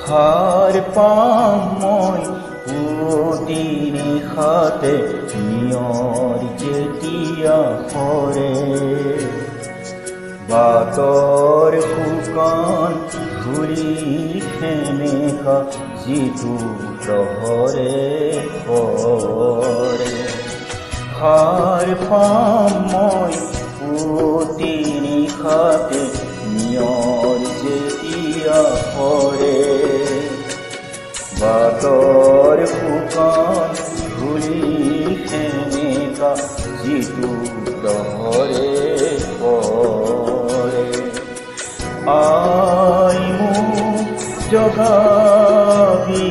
সাৰ পাম মই পুৱতি নিশাতে নিয়ৰ যেতিয়া পৰে, বাটৰ শুকান ধূলি সেমেকা যিটো প্ৰহৰে পৰে। সাৰ পাম মই পুৱতি নিশাতে নিয়ৰ যেতিয়া পৰে, বাটৰ শুকান ধূলি সেমেকা যিটো প্ৰহৰে পৰে। আই মোক জগাবি,